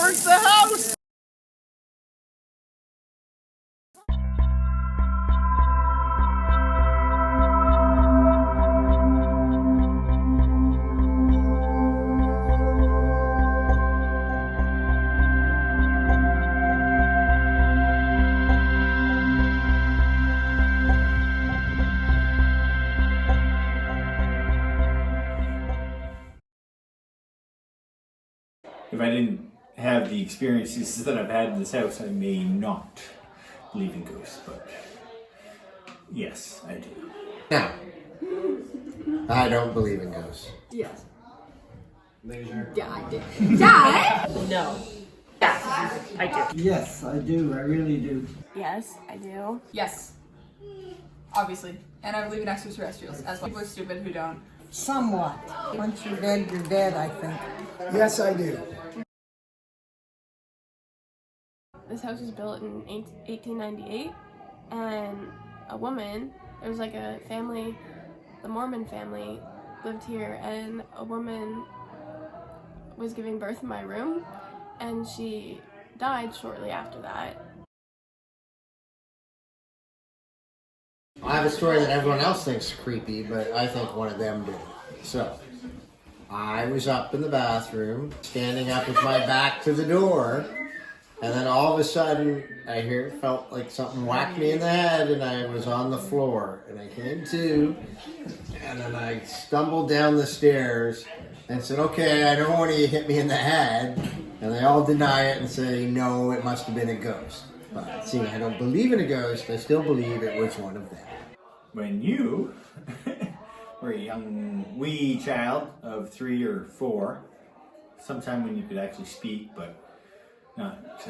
towards the house. If I didn't have the experiences that I've had in this house, I may not believe in ghosts, but yes, I do. No. I don't believe in ghosts. Yes. Laser. Yeah, I did. Dad? No. Yeah, I do. Yes, I do. I really do. Yes, I do. Yes. Obviously. And I believe in extraterrestrials, as well. People are stupid who don't. Somewhat. Once you're dead, I think. Yes, I do. This house was built in 1898, and a woman, there was like a family, the Mormon family lived here, and a woman was giving birth in my room, and she died shortly after that. I have a story that everyone else thinks is creepy, but I think one of them did. So, I was up in the bathroom, standing up with my back to the door, and then all of a sudden, felt like something whacked me in the head, and I was on the floor, and I came to, and then I stumbled down the stairs, and said, okay, I don't want you to hit me in the head, and they all deny it and say, no, it must have been a ghost. But seeing I don't believe in a ghost, I still believe it was one of them. When you were a young wee child of 3 or 4, sometime when you could actually speak, but not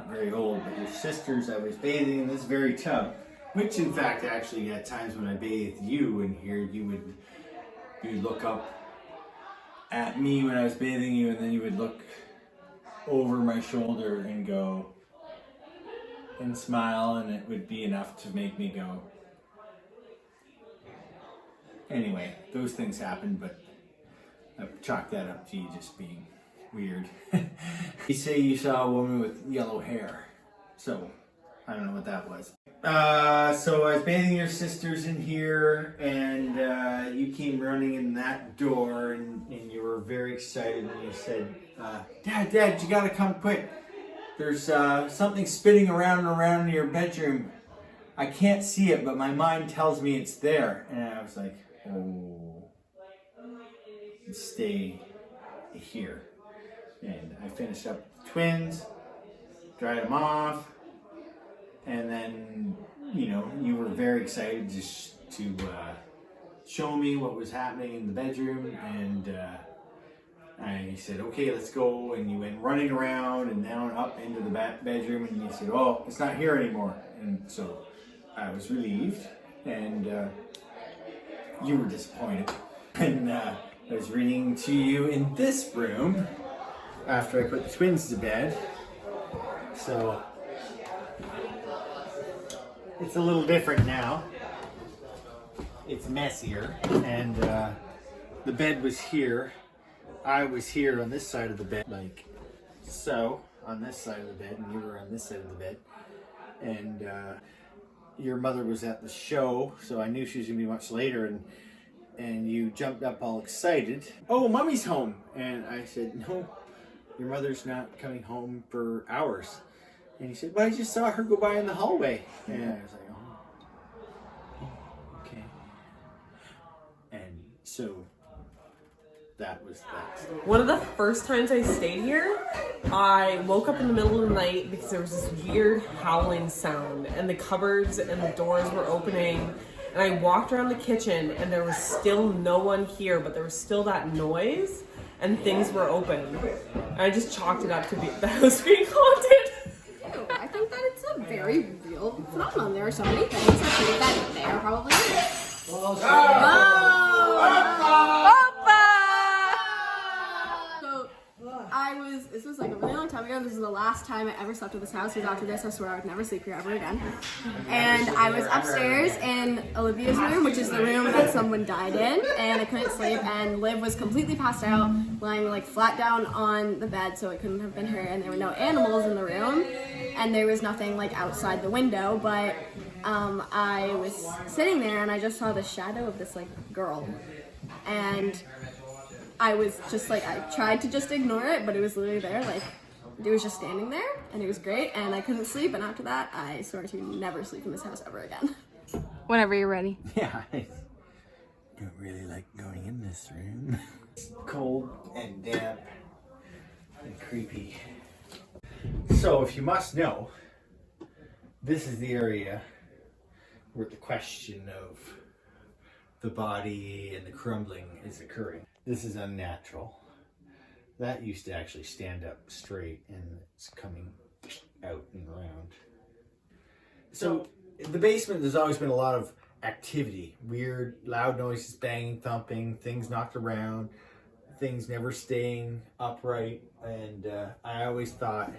very old, but your sisters, I was bathing in this very tub, which in fact actually at times when I bathed you in here, you'd look up at me when I was bathing you, and then you would look over my shoulder and go and smile, and it would be enough to make me go. Anyway, those things happened, but I've chalked that up to you just being weird. You say you saw a woman with yellow hair, so I don't know what that was. So I was bathing your sisters in here, and you came running in that door, and you were very excited, and you said, Dad, you gotta come quick. There's something spinning around and around in your bedroom. I can't see it, but my mind tells me it's there. And I was like, oh, stay here. And I finished up the twins, dried them off, and then, you were very excited just to show me what was happening in the bedroom, and I said, okay, let's go, and you went running around and down up into the bedroom, and you said, oh, it's not here anymore. And so I was relieved, and you were disappointed. And I was reading to you in this room after I put the twins to bed. So it's a little different now. It's messier, and the bed was here. I was here on this side of the bed, like so, on this side of the bed, and you were on this side of the bed. And your mother was at the show, so I knew she was going to be much later, and you jumped up all excited. Oh, Mommy's home! And I said, no, your mother's not coming home for hours. And he said, well, I just saw her go by in the hallway. And I was like, oh, okay. And so that was that. One of the first times I stayed here, I woke up in the middle of the night because there was this weird howling sound, and the cupboards and the doors were opening, and I walked around the kitchen and there was still no one here, but there was still that noise and things were open. And I just chalked it up to the house being haunted. I think that it's a very real phenomenon. There are so many things that prove that they are probably real. So this was like a really long time ago. This is the last time I ever slept at this house. Because after this, I swear I would never sleep here ever again. And I was upstairs in Olivia's room, which is the room that someone died in, and I couldn't sleep. And Liv was completely passed out, lying like flat down on the bed, so it couldn't have been her. And there were no animals in the room, and there was nothing like outside the window. But I was sitting there, and I just saw the shadow of this like girl, and I was just like, I tried to just ignore it, but it was literally there, like, it was just standing there, and it was great, and I couldn't sleep, and after that, I swore to never sleep in this house ever again. Whenever you're ready. Yeah, I don't really like going in this room. It's cold and damp and creepy. So, if you must know, this is the area where the question of the body and the crumbling is occurring. This is unnatural. That used to actually stand up straight, and it's coming out and around. So the basement, there's always been a lot of activity, weird, loud noises, banging, thumping, things knocked around, things never staying upright. And I always thought,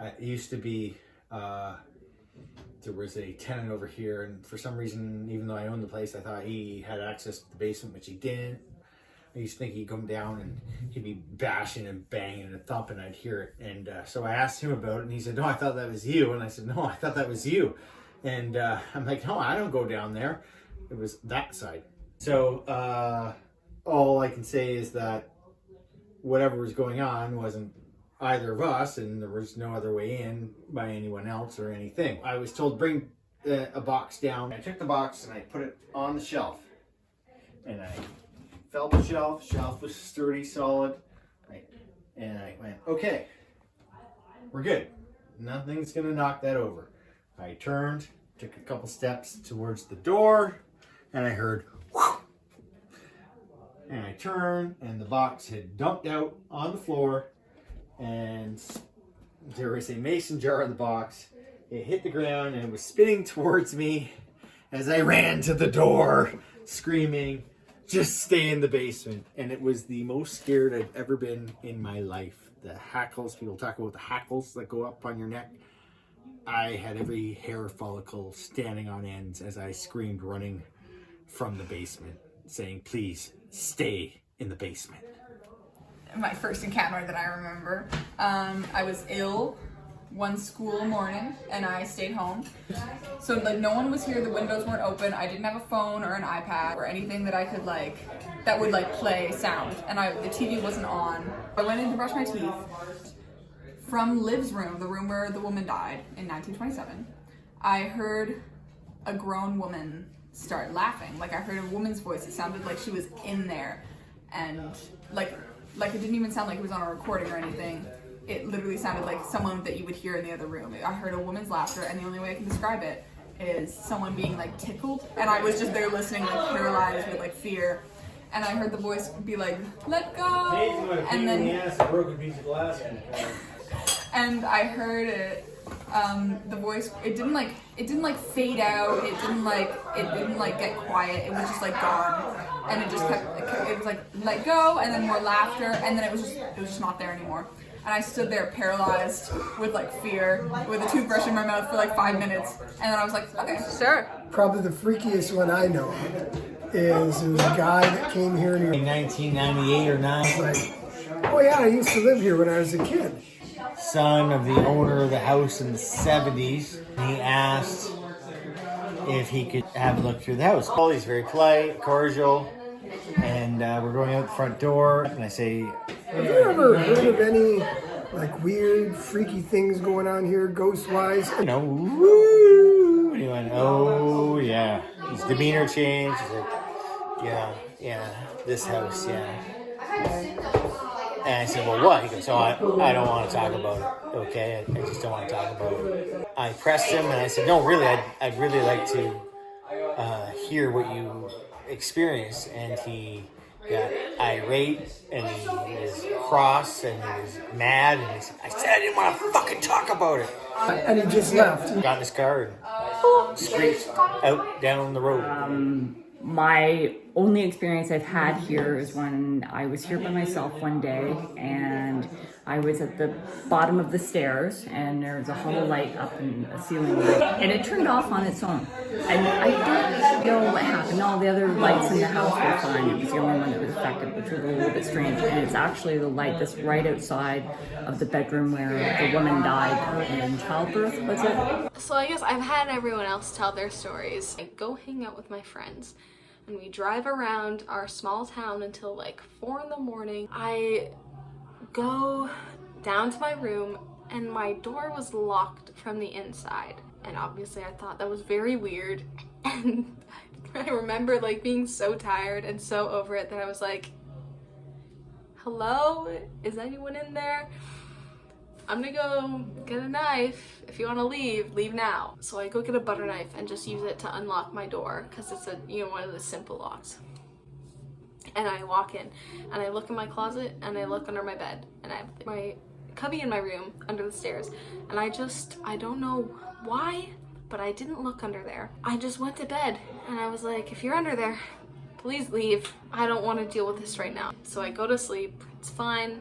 it used to be, there was a tenant over here, and for some reason, even though I owned the place, I thought he had access to the basement, which he didn't. I used to think he'd come down and he'd be bashing and banging and thumping. I'd hear it. And so I asked him about it, and he said, no, I thought that was you. And I said, no, I thought that was you. And I'm like, no, I don't go down there. It was that side. So all I can say is that whatever was going on wasn't either of us, and there was no other way in by anyone else or anything. I was told, bring a box down. I took the box and I put it on the shelf. And I felt the shelf. Shelf was sturdy, solid. And I went, okay, we're good. Nothing's gonna knock that over. I turned, took a couple steps towards the door, and I heard whoosh. And I turned, and the box had dumped out on the floor, and there was a mason jar in the box. It hit the ground, and it was spinning towards me as I ran to the door, screaming, just stay in the basement. And it was the most scared I've ever been in my life. The hackles, people talk about the hackles that go up on your neck. I had every hair follicle standing on ends as I screamed, running from the basement, saying, please stay in the basement. My first encounter that I remember, I was ill one school morning and I stayed home. So like no one was here, the windows weren't open, I didn't have a phone or an iPad or anything that I could like, that would like play sound, and the TV wasn't on. I went in to brush my teeth. From Liv's room, the room where the woman died in 1927, I heard a grown woman start laughing. Like I heard a woman's voice, it sounded like she was in there, and like it didn't even sound like it was on a recording or anything. It literally sounded like someone that you would hear in the other room. I heard a woman's laughter, and the only way I can describe it is someone being like tickled, and I was just there listening, like paralyzed with like fear. And I heard the voice be like, let go, and then a broken piece of glass. and I heard it, the voice, it didn't like fade out, it didn't like get quiet, it was just like gone. And it just kept, it was like, let go, and then more laughter, and then it was just not there anymore. And I stood there paralyzed with like fear, with a toothbrush in my mouth for like 5 minutes. And then I was like, okay, sure. Probably the freakiest one I know of is there was a guy that came here and he In 1998 or 9, was like, oh yeah, I used to live here when I was a kid. son of the owner of the house in the 70s. He asked if he could have a look through the house. He's very polite, cordial, and we're going out the front door, and I say, Have you ever heard of any like weird, freaky things going on here, ghost-wise? you know, woo! And he went, oh yeah. His demeanor changed. He's like, yeah, this house, yeah. And I said, well, what? He goes, oh, I don't want to talk about it, okay? I just don't want to talk about it. I pressed him, and I said, no, really, I'd really like to hear what you experienced. And he got irate, and he was cross, and he was mad, and he said, I said I didn't want to fucking talk about it. And he just left. Got in his car and screeched out down the road. My only experience I've had here is when I was here by myself one day, and I was at the bottom of the stairs, and there was a hollow light up in the ceiling, and it turned off on its own. And I don't know what happened. All the other lights in the house were fine. It was the only one that was affected, which was a little bit strange. And it's actually the light that's right outside of the bedroom where the woman died in childbirth, was it? So I guess I've had everyone else tell their stories. I go hang out with my friends, and we drive around our small town until like 4 in the morning. I go down to my room, and my door was locked from the inside. And obviously I thought that was very weird. And I remember like being so tired and so over it that I was like, hello, is anyone in there? I'm gonna go get a knife. If you want to leave now. So I go get a butter knife and just use it to unlock my door, because it's one of the simple locks. And I walk in and I look in my closet and I look under my bed, and I have my cubby in my room under the stairs, and I don't know why, but I didn't look under there. I just went to bed and I was like, if you're under there, please leave. I don't want to deal with this right now. So I go to sleep. It's fine.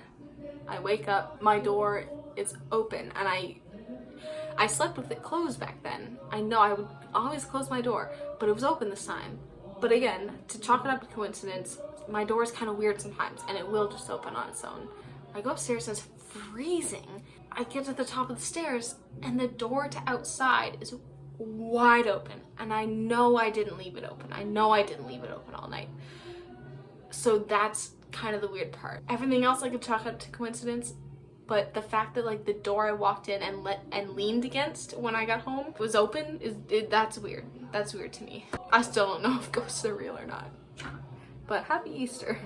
I wake up, my door is open, and I slept with it closed back then. I know I would always close my door, but it was open this time. But again, to chalk it up to coincidence, my door is kind of weird sometimes, and it will just open on its own. I go upstairs and it's freezing. I get to the top of the stairs, and the door to outside is wide open, and I know I didn't leave it open. I know I didn't leave it open all night. So that's kind of the weird part. Everything else I could chalk up to coincidence, but the fact that like the door I walked in and leaned against when I got home was open, that's weird. That's weird to me. I still don't know if ghosts are real or not. But happy Easter.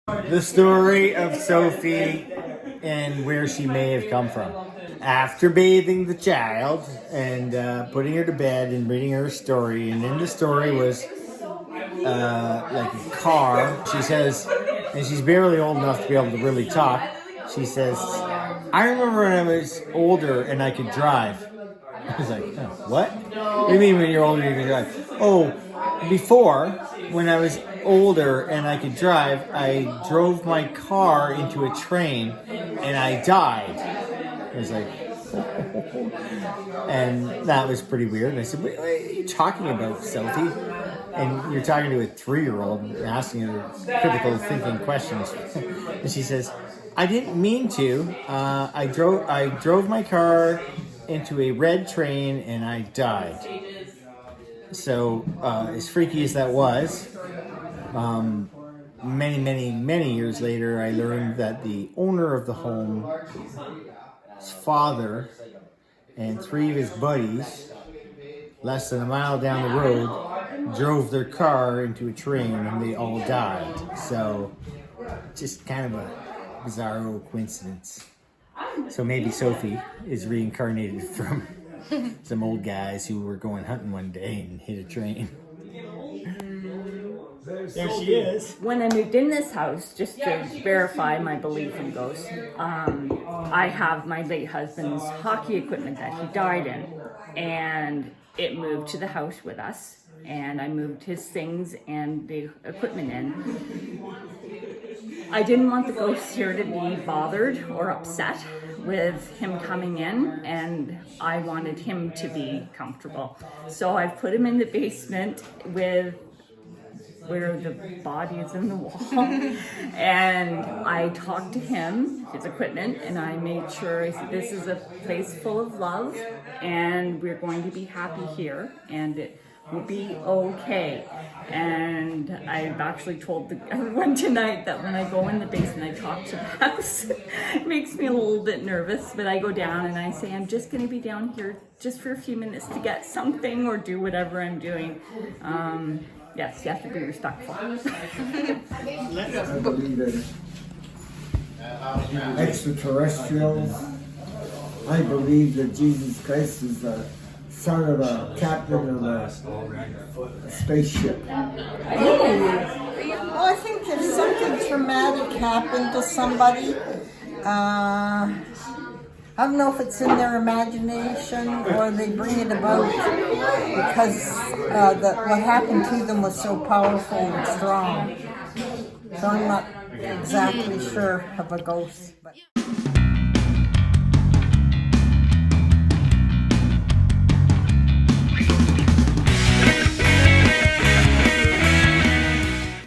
The story of Sophie and where she may have come from. After bathing the child and putting her to bed and reading her a story, and in the story was like a car. She says, and she's barely old enough to be able to really talk. She says, I remember when I was older and I could drive. I was like, oh, what? What do you mean when you're older you can drive? Oh, before, when I was older and I could drive, I drove my car into a train and I died. I was like, and that was pretty weird. And I said, what are you talking about, Sophie? And you're talking to a 3-year-old and asking her critical thinking questions. And she says, I didn't mean to. I drove my car into a red train and I died. So, as freaky as that was, many years later, I learned that the owner of the home, his father, and 3 of his buddies, less than a mile down the road, drove their car into a train and they all died. So, just kind of a bizarro coincidence. So maybe Sophie is reincarnated from some old guys who were going hunting one day and hit a train. There she is. When I moved in this house, just to verify my belief in ghosts, I have my late husband's hockey equipment that he died in, and it moved to the house with us, and I moved his things and the equipment in. I didn't want the ghosts here to be bothered or upset with him coming in, and I wanted him to be comfortable. So I've put him in the basement with where the body is in the wall. And I talked to him, his equipment, and I made sure I said, this is a place full of love, and we're going to be happy here, and it will be okay. And I've actually told everyone tonight that when I go in the basement, I talk to the house. It makes me a little bit nervous, but I go down and I say, I'm just gonna be down here just for a few minutes to get something or do whatever I'm doing. Yes, you have to be respectful. I believe in extraterrestrials. I believe that Jesus Christ is the son of a captain of a spaceship. Well, I think if something traumatic happened to somebody, I don't know if it's in their imagination or they bring it about because what happened to them was so powerful and strong. So I'm not exactly sure of a ghost. But.